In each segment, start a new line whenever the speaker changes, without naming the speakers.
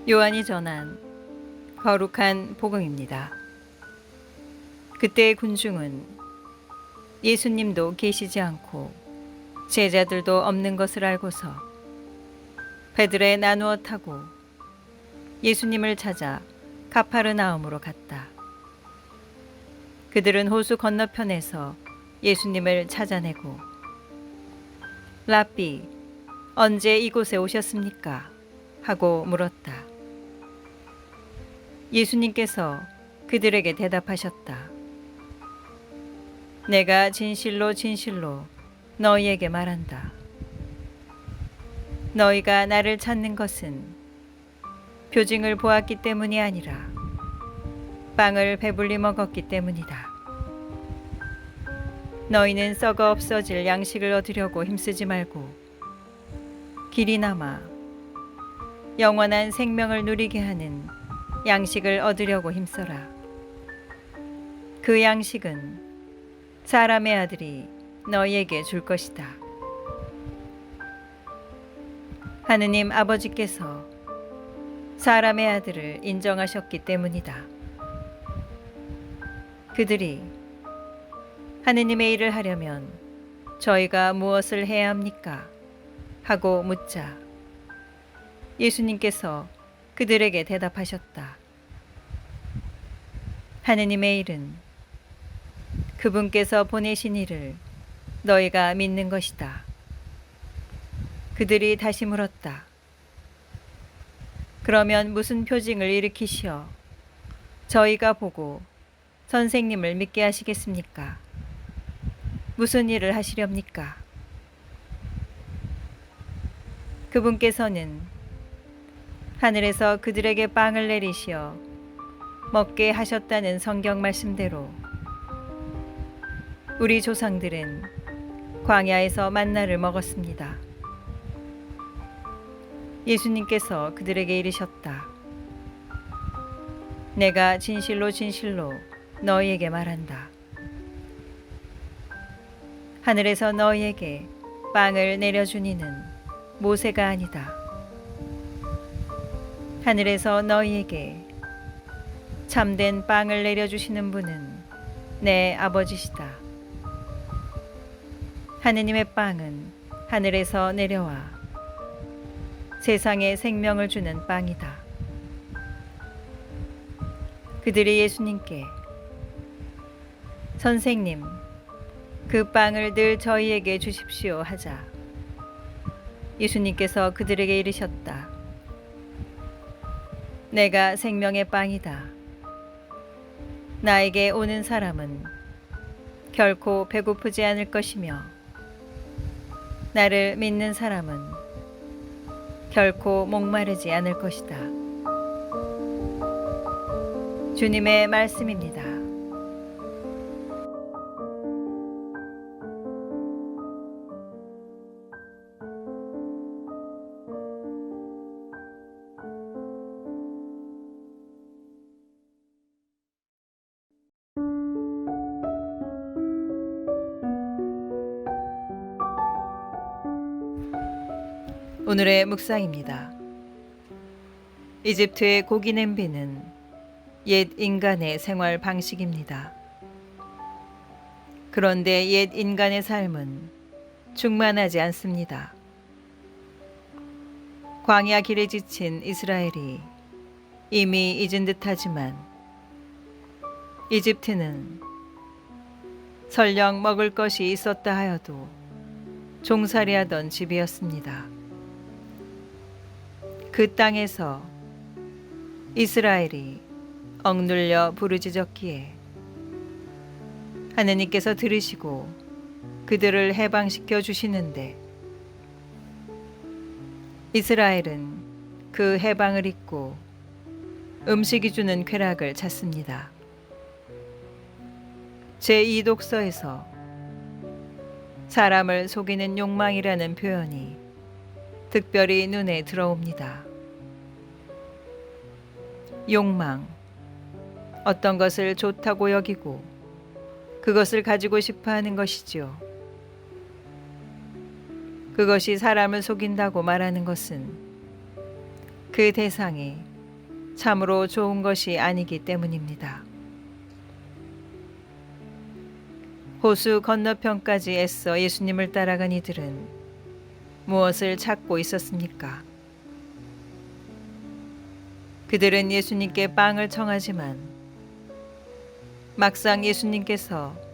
요한이 전한 거룩한 복음입니다. 그때 군중은 예수님도 계시지 않고 제자들도 없는 것을 알고서 배들에 나누어 타고 예수님을 찾아 가파르나움으로 갔다. 그들은 호수 건너편에서 예수님을 찾아내고 랍비, 언제 이곳에 오셨습니까? 하고 물었다. 예수님께서 그들에게 대답하셨다. 내가 진실로 진실로 너희에게 말한다. 너희가 나를 찾는 것은 표징을 보았기 때문이 아니라 빵을 배불리 먹었기 때문이다. 너희는 썩어 없어질 양식을 얻으려고 힘쓰지 말고 길이 남아 영원한 생명을 누리게 하는 양식을 얻으려고 힘써라. 그 양식은 사람의 아들이 너희에게 줄 것이다. 하느님 아버지께서 사람의 아들을 인정하셨기 때문이다. 그들이 하느님의 일을 하려면 저희가 무엇을 해야 합니까? 하고 묻자 예수님께서 그들에게 대답하셨다. 하느님의 일은 그분께서 보내신 이를 너희가 믿는 것이다. 그들이 다시 물었다. 그러면 무슨 표징을 일으키시어 저희가 보고 선생님을 믿게 하시겠습니까? 무슨 일을 하시렵니까? 그분께서는 하늘에서 그들에게 빵을 내리시어 먹게 하셨다는 성경 말씀대로 우리 조상들은 광야에서 만나를 먹었습니다. 예수님께서 그들에게 이르셨다. 내가 진실로 진실로 너희에게 말한다. 하늘에서 너희에게 빵을 내려준 이는 모세가 아니다. 하늘에서 너희에게 참된 빵을 내려주시는 분은 내 아버지시다. 하느님의 빵은 하늘에서 내려와 세상에 생명을 주는 빵이다. 그들이 예수님께 선생님, 그 빵을 늘 저희에게 주십시오 하자 예수님께서 그들에게 이르셨다. 내가 생명의 빵이다. 나에게 오는 사람은 결코 배고프지 않을 것이며 나를 믿는 사람은 결코 목마르지 않을 것이다. 주님의 말씀입니다. 오늘의 묵상입니다. 이집트의 고기 냄비는 옛 인간의 생활 방식입니다. 그런데 옛 인간의 삶은 충만하지 않습니다. 광야 길에 지친 이스라엘이 이미 잊은 듯하지만 이집트는 설령 먹을 것이 있었다 하여도 종살이하던 집이었습니다. 그 땅에서 이스라엘이 억눌려 부르짖었기에 하느님께서 들으시고 그들을 해방시켜 주시는데 이스라엘은 그 해방을 잊고 음식이 주는 쾌락을 찾습니다. 제2독서에서 사람을 속이는 욕망이라는 표현이 특별히 눈에 들어옵니다. 욕망, 어떤 것을 좋다고 여기고 그것을 가지고 싶어 하는 것이지요. 그것이 사람을 속인다고 말하는 것은 그 대상이 참으로 좋은 것이 아니기 때문입니다. 호수 건너편까지 애써 예수님을 따라간 이들은 무엇을 찾고 있었습니까? 그들은 예수님께 빵을 청하지만 막상 예수님께서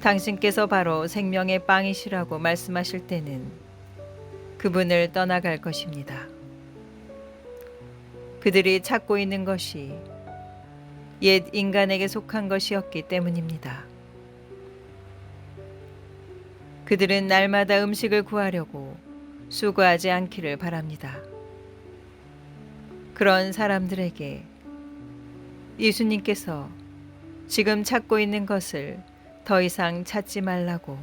당신께서 바로 생명의 빵이시라고 말씀하실 때는 그분을 떠나갈 것입니다. 그들이 찾고 있는 것이 옛 인간에게 속한 것이었기 때문입니다. 그들은 날마다 음식을 구하려고 수고하지 않기를 바랍니다. 그런 사람들에게 예수님께서 지금 찾고 있는 것을 더 이상 찾지 말라고,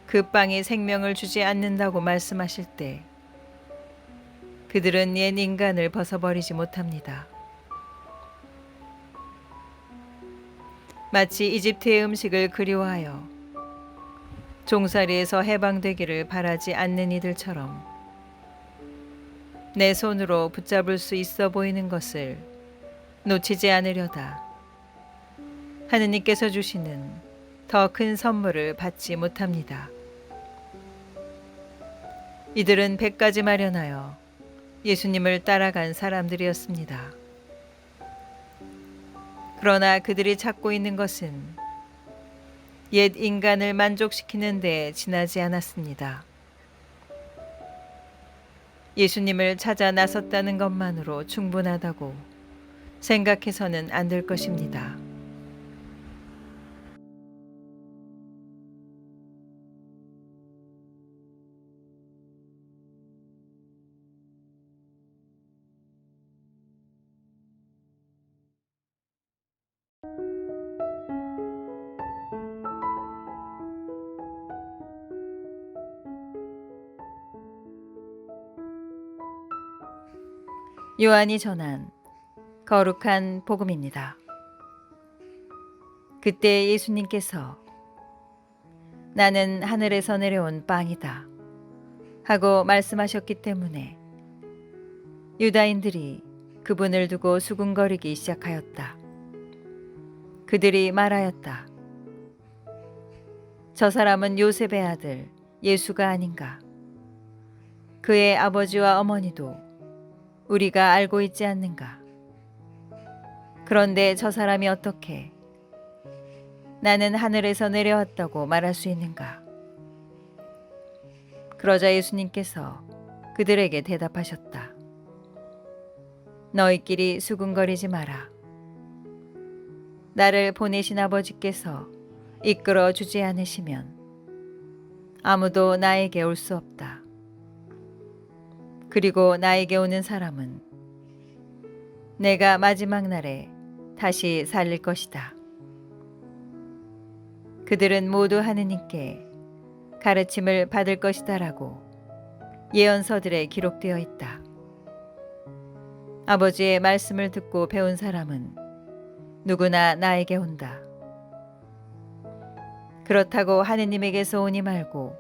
그 빵이 생명을 주지 않는다고 말씀하실 때 그들은 옛 인간을 벗어버리지 못합니다. 마치 이집트의 음식을 그리워하여 종살이에서 해방되기를 바라지 않는 이들처럼 내 손으로 붙잡을 수 있어 보이는 것을 놓치지 않으려다 하느님께서 주시는 더 큰 선물을 받지 못합니다. 이들은 배까지 마련하여 예수님을 따라간 사람들이었습니다. 그러나 그들이 찾고 있는 것은 옛 인간을 만족시키는 데 지나지 않았습니다. 예수님을 찾아 나섰다는 것만으로 충분하다고 생각해서는 안 될 것입니다. 요한이 전한 거룩한 복음입니다. 그때 예수님께서 나는 하늘에서 내려온 빵이다 하고 말씀하셨기 때문에 유다인들이 그분을 두고 수군거리기 시작하였다. 그들이 말하였다. 저 사람은 요셉의 아들 예수가 아닌가? 그의 아버지와 어머니도 우리가 알고 있지 않는가? 그런데 저 사람이 어떻게 나는 하늘에서 내려왔다고 말할 수 있는가? 그러자 예수님께서 그들에게 대답하셨다. 너희끼리 수군거리지 마라. 나를 보내신 아버지께서 이끌어 주지 않으시면 아무도 나에게 올 수 없다. 그리고 나에게 오는 사람은 내가 마지막 날에 다시 살릴 것이다. 그들은 모두 하느님께 가르침을 받을 것이다라고 예언서들에 기록되어 있다. 아버지의 말씀을 듣고 배운 사람은 누구나 나에게 온다. 그렇다고 하느님에게서 오니 말고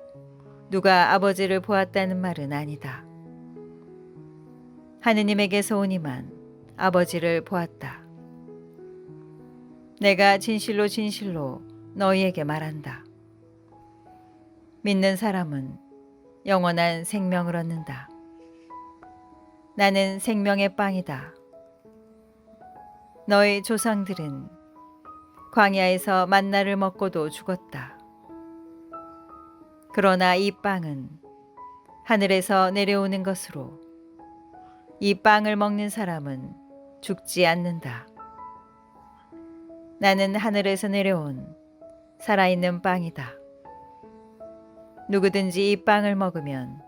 누가 아버지를 보았다는 말은 아니다. 하느님에게서 오니만 아버지를 보았다. 내가 진실로 진실로 너희에게 말한다. 믿는 사람은 영원한 생명을 얻는다. 나는 생명의 빵이다. 너희 조상들은 광야에서 만나를 먹고도 죽었다. 그러나 이 빵은 하늘에서 내려오는 것으로 이 빵을 먹는 사람은 죽지 않는다. 나는 하늘에서 내려온 살아있는 빵이다. 누구든지 이 빵을 먹으면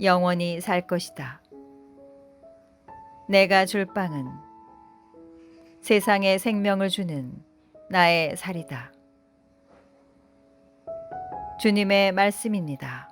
영원히 살 것이다. 내가 줄 빵은 세상에 생명을 주는 나의 살이다. 주님의 말씀입니다.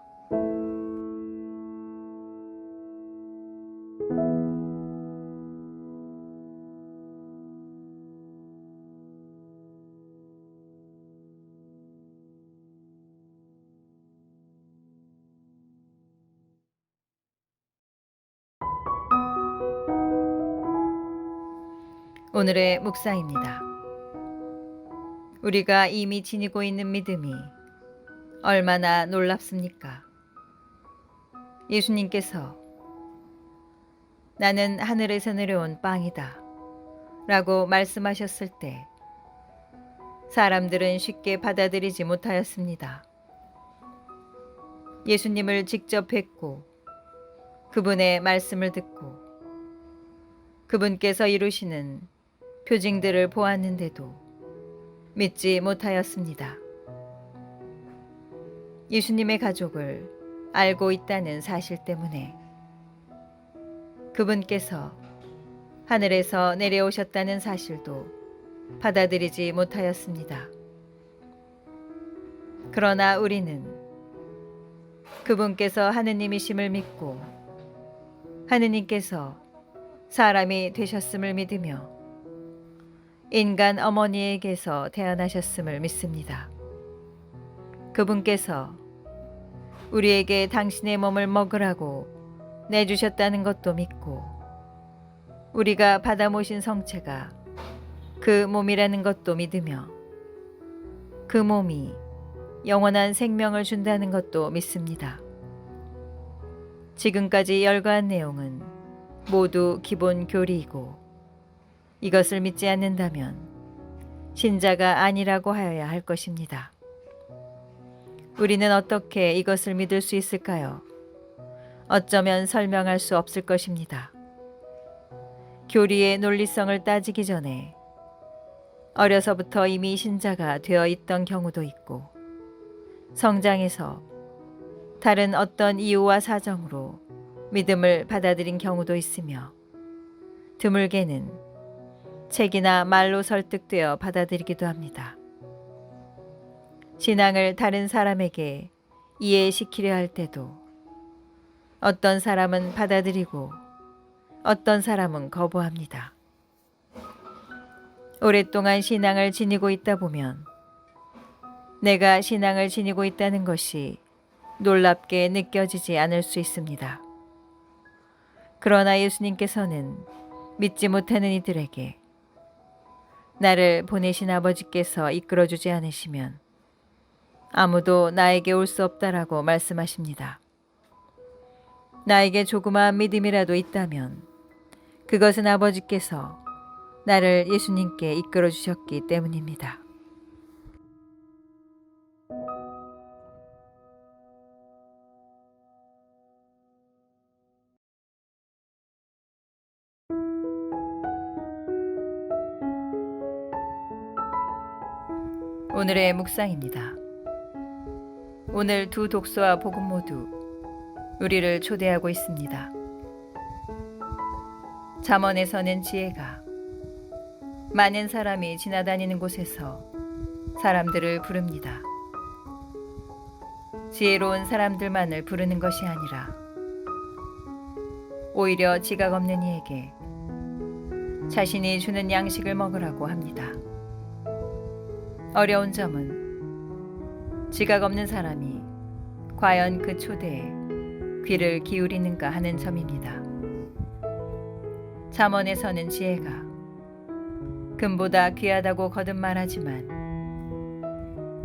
오늘의 묵상입니다. 우리가 이미 지니고 있는 믿음이 얼마나 놀랍습니까? 예수님께서 나는 하늘에서 내려온 빵이다 라고 말씀하셨을 때 사람들은 쉽게 받아들이지 못하였습니다. 예수님을 직접 뵙고 그분의 말씀을 듣고 그분께서 이루시는 표징들을 보았는데도 믿지 못하였습니다. 예수님의 가족을 알고 있다는 사실 때문에 그분께서 하늘에서 내려오셨다는 사실도 받아들이지 못하였습니다. 그러나 우리는 그분께서 하느님이심을 믿고 하느님께서 사람이 되셨음을 믿으며 인간 어머니에게서 태어나셨음을 믿습니다. 그분께서 우리에게 당신의 몸을 먹으라고 내주셨다는 것도 믿고 우리가 받아 모신 성체가 그 몸이라는 것도 믿으며 그 몸이 영원한 생명을 준다는 것도 믿습니다. 지금까지 열거한 내용은 모두 기본 교리이고 이것을 믿지 않는다면 신자가 아니라고 하여야 할 것입니다. 우리는 어떻게 이것을 믿을 수 있을까요? 어쩌면 설명할 수 없을 것입니다. 교리의 논리성을 따지기 전에 어려서부터 이미 신자가 되어 있던 경우도 있고 성장해서 다른 어떤 이유와 사정으로 믿음을 받아들인 경우도 있으며 드물게는 책이나 말로 설득되어 받아들이기도 합니다. 신앙을 다른 사람에게 이해시키려 할 때도 어떤 사람은 받아들이고 어떤 사람은 거부합니다. 오랫동안 신앙을 지니고 있다 보면 내가 신앙을 지니고 있다는 것이 놀랍게 느껴지지 않을 수 있습니다. 그러나 예수님께서는 믿지 못하는 이들에게 나를 보내신 아버지께서 이끌어주지 않으시면 아무도 나에게 올 수 없다라고 말씀하십니다. 나에게 조그마한 믿음이라도 있다면 그것은 아버지께서 나를 예수님께 이끌어 주셨기 때문입니다. 오늘의 묵상입니다. 오늘 두 독서와 복음 모두 우리를 초대하고 있습니다. 잠언에서는 지혜가 많은 사람이 지나다니는 곳에서 사람들을 부릅니다. 지혜로운 사람들만을 부르는 것이 아니라 오히려 지각 없는 이에게 자신이 주는 양식을 먹으라고 합니다. 어려운 점은 지각 없는 사람이 과연 그 초대에 귀를 기울이는가 하는 점입니다. 잠언에서는 지혜가 금보다 귀하다고 거듭 말하지만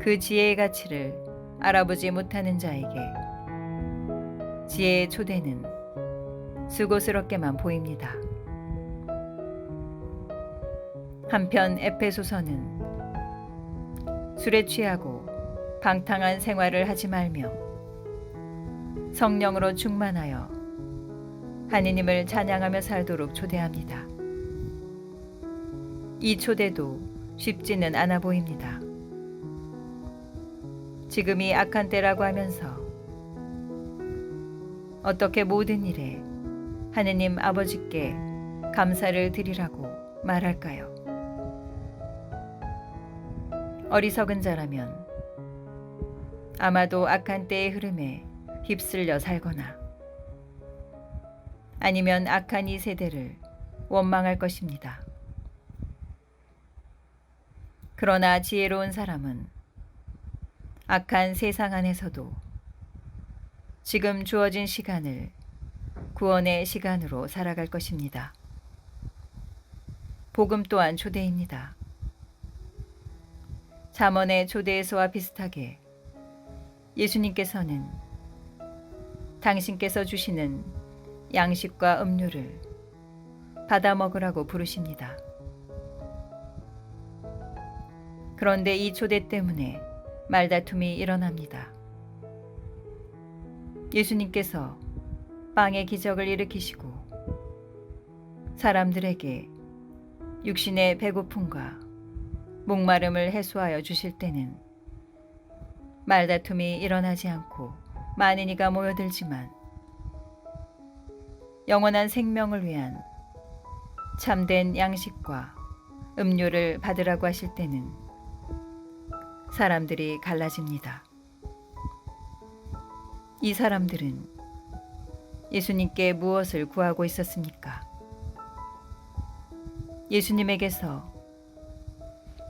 그 지혜의 가치를 알아보지 못하는 자에게 지혜의 초대는 수고스럽게만 보입니다. 한편 에페소서는 술에 취하고 방탕한 생활을 하지 말며 성령으로 충만하여 하느님을 찬양하며 살도록 초대합니다. 이 초대도 쉽지는 않아 보입니다. 지금이 악한 때라고 하면서 어떻게 모든 일에 하느님 아버지께 감사를 드리라고 말할까요? 어리석은 자라면 아마도 악한 때의 흐름에 휩쓸려 살거나 아니면 악한 이 세대를 원망할 것입니다. 그러나 지혜로운 사람은 악한 세상 안에서도 지금 주어진 시간을 구원의 시간으로 살아갈 것입니다. 복음 또한 조대입니다. 잠언의 조대에서와 비슷하게 예수님께서는 당신께서 주시는 양식과 음료를 받아 먹으라고 부르십니다. 그런데 이 조대 때문에 말다툼이 일어납니다. 예수님께서 빵의 기적을 일으키시고 사람들에게 육신의 배고픔과 목마름을 해소하여 주실 때는 말다툼이 일어나지 않고 많은 이가 모여들지만 영원한 생명을 위한 참된 양식과 음료를 받으라고 하실 때는 사람들이 갈라집니다. 이 사람들은 예수님께 무엇을 구하고 있었습니까? 예수님에게서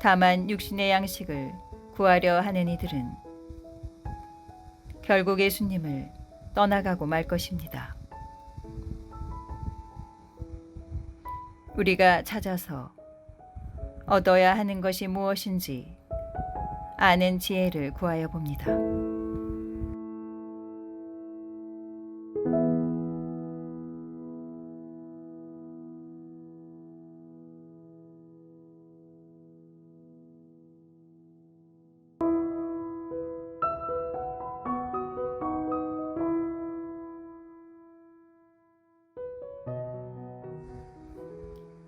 다만 육신의 양식을 구하려 하는 이들은 결국 예수님을 떠나가고 말 것입니다. 우리가 찾아서 얻어야 하는 것이 무엇인지 아는 지혜를 구하여 봅니다.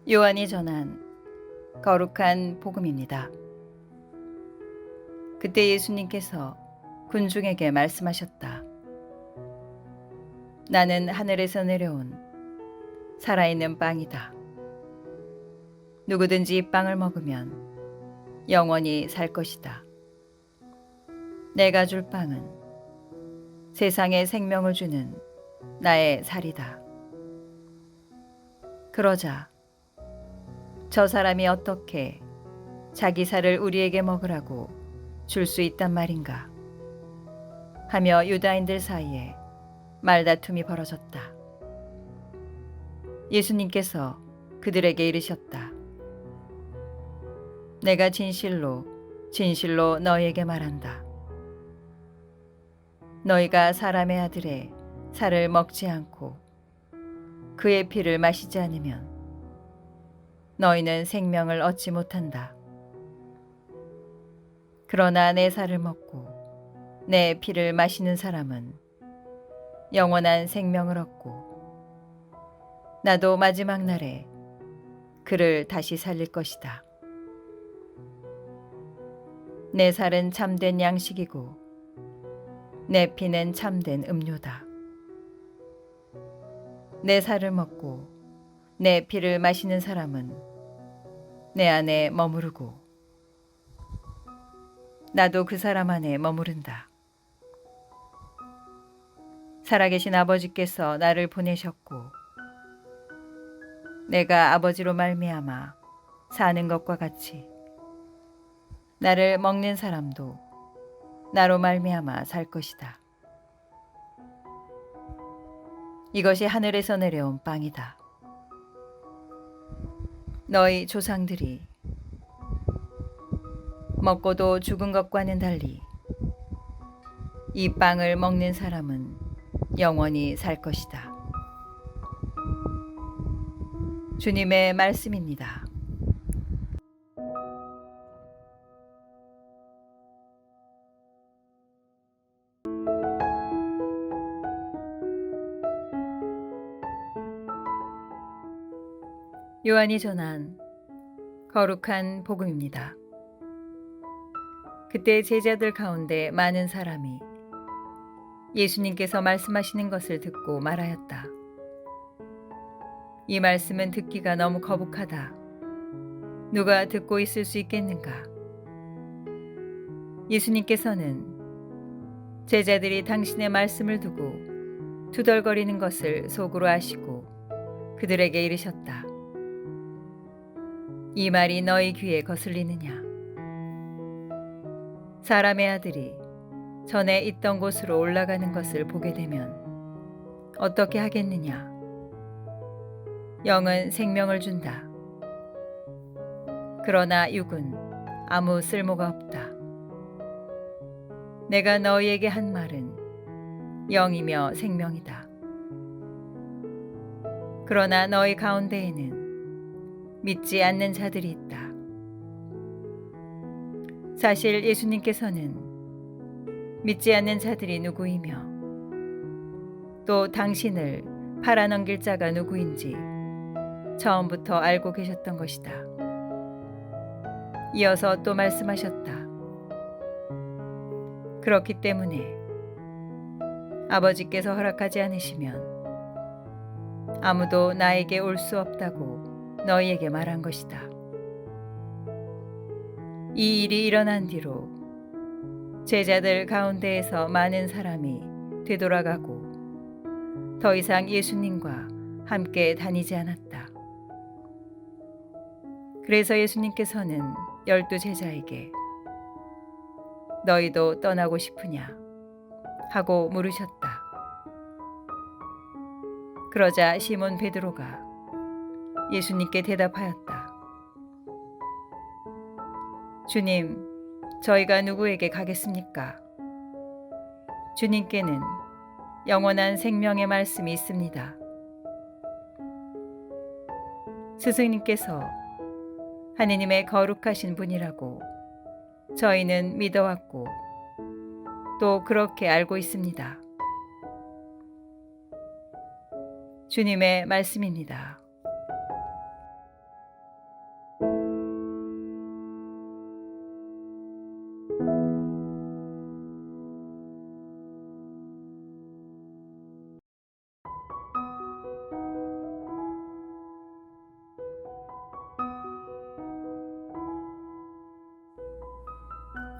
요한이 전한 거룩한 복음입니다. 그때 예수님께서 군중에게 말씀하셨다. 나는 하늘에서 내려온 살아있는 빵이다. 누구든지 이 빵을 먹으면 영원히 살 것이다. 내가 줄 빵은 세상에 생명을 주는 나의 살이다. 그러자 저 사람이 어떻게 자기 살을 우리에게 먹으라고 줄 수 있단 말인가? 하며 유다인들 사이에 말다툼이 벌어졌다. 예수님께서 그들에게 이르셨다. 내가 진실로 진실로 너희에게 말한다. 너희가 사람의 아들의 살을 먹지 않고 그의 피를 마시지 않으면 너희는 생명을 얻지 못한다. 그러나 내 살을 먹고 내 피를 마시는 사람은 영원한 생명을 얻고 나도 마지막 날에 그를 다시 살릴 것이다. 내 살은 참된 양식이고 내 피는 참된 음료다. 내 살을 먹고 내 피를 마시는 사람은 내 안에 머무르고 나도 그 사람 안에 머무른다. 살아계신 아버지께서 나를 보내셨고 내가 아버지로 말미암아 사는 것과 같이 나를 먹는 사람도 나로 말미암아 살 것이다. 이것이 하늘에서 내려온 빵이다. 너희 조상들이 먹고도 죽은 것과는 달리 이 빵을 먹는 사람은 영원히 살 것이다. 주님의 말씀입니다. 요한이 전한 거룩한 복음입니다. 그때 제자들 가운데 많은 사람이 예수님께서 말씀하시는 것을 듣고 말하였다. 이 말씀은 듣기가 너무 거북하다. 누가 듣고 있을 수 있겠는가? 예수님께서는 제자들이 당신의 말씀을 두고 투덜거리는 것을 속으로 아시고 그들에게 이르셨다. 이 말이 너희 귀에 거슬리느냐? 사람의 아들이 전에 있던 곳으로 올라가는 것을 보게 되면 어떻게 하겠느냐? 영은 생명을 준다. 그러나 육은 아무 쓸모가 없다. 내가 너희에게 한 말은 영이며 생명이다. 그러나 너희 가운데에는 믿지 않는 자들이 있다. 사실 예수님께서는 믿지 않는 자들이 누구이며 또 당신을 팔아넘길 자가 누구인지 처음부터 알고 계셨던 것이다. 이어서 또 말씀하셨다. 그렇기 때문에 아버지께서 허락하지 않으시면 아무도 나에게 올 수 없다고 너희에게 말한 것이다. 이 일이 일어난 뒤로 제자들 가운데에서 많은 사람이 되돌아가고 더 이상 예수님과 함께 다니지 않았다. 그래서 예수님께서는 12 제자에게 너희도 떠나고 싶으냐 하고 물으셨다. 그러자 시몬 베드로가 예수님께 대답하였다. 주님, 저희가 누구에게 가겠습니까? 주님께는 영원한 생명의 말씀이 있습니다. 스승님께서 하느님의 거룩하신 분이라고 저희는 믿어왔고 또 그렇게 알고 있습니다. 주님의 말씀입니다.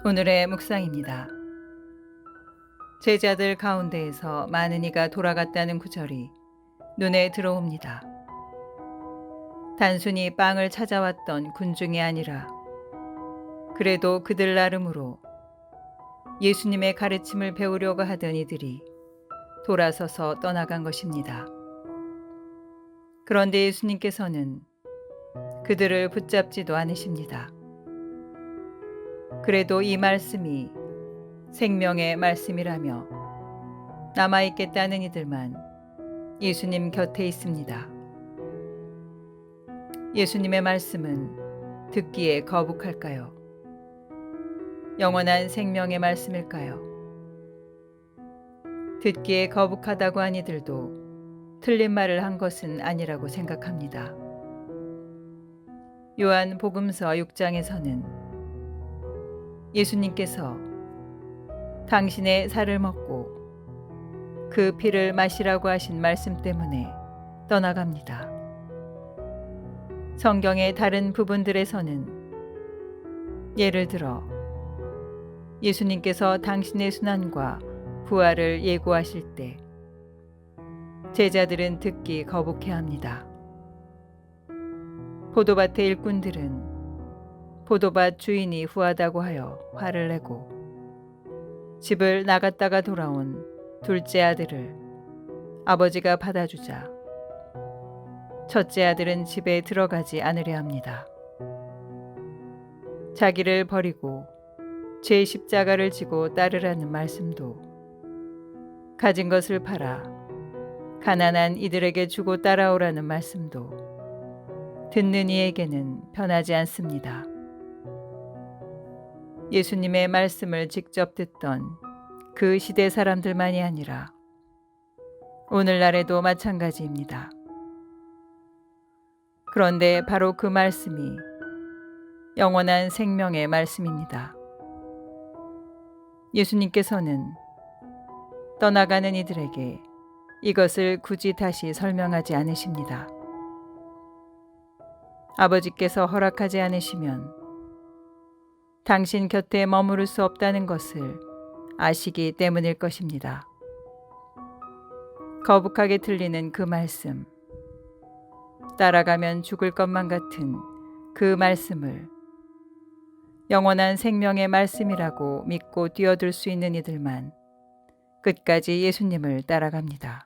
오늘의 묵상입니다. 제자들 가운데에서 많은 이가 돌아갔다는 구절이 눈에 들어옵니다. 단순히 빵을 찾아왔던 군중이 아니라 그래도 그들 나름으로 예수님의 가르침을 배우려고 하던 이들이 돌아서서 떠나간 것입니다. 그런데 예수님께서는 그들을 붙잡지도 않으십니다. 그래도 이 말씀이 생명의 말씀이라며 남아있겠다는 이들만 예수님 곁에 있습니다. 예수님의 말씀은 듣기에 거북할까요? 영원한 생명의 말씀일까요? 듣기에 거북하다고 한 이들도 틀린 말을 한 것은 아니라고 생각합니다. 요한 복음서 6장에서는 예수님께서 당신의 살을 먹고 그 피를 마시라고 하신 말씀 때문에 떠나갑니다. 성경의 다른 부분들에서는 예를 들어 예수님께서 당신의 순환과 부활을 예고하실 때 제자들은 듣기 거북해합니다. 포도밭의 일꾼들은 포도밭 주인이 후하다고 하여 화를 내고 집을 나갔다가 돌아온 둘째 아들을 아버지가 받아주자 첫째 아들은 집에 들어가지 않으려 합니다. 자기를 버리고 제 십자가를 지고 따르라는 말씀도 가진 것을 팔아 가난한 이들에게 주고 따라오라는 말씀도 듣는 이에게는 편하지 않습니다. 예수님의 말씀을 직접 듣던 그 시대 사람들만이 아니라 오늘날에도 마찬가지입니다. 그런데 바로 그 말씀이 영원한 생명의 말씀입니다. 예수님께서는 떠나가는 이들에게 이것을 굳이 다시 설명하지 않으십니다. 아버지께서 허락하지 않으시면 당신 곁에 머무를 수 없다는 것을 아시기 때문일 것입니다. 거북하게 들리는 그 말씀, 따라가면 죽을 것만 같은 그 말씀을 영원한 생명의 말씀이라고 믿고 뛰어들 수 있는 이들만 끝까지 예수님을 따라갑니다.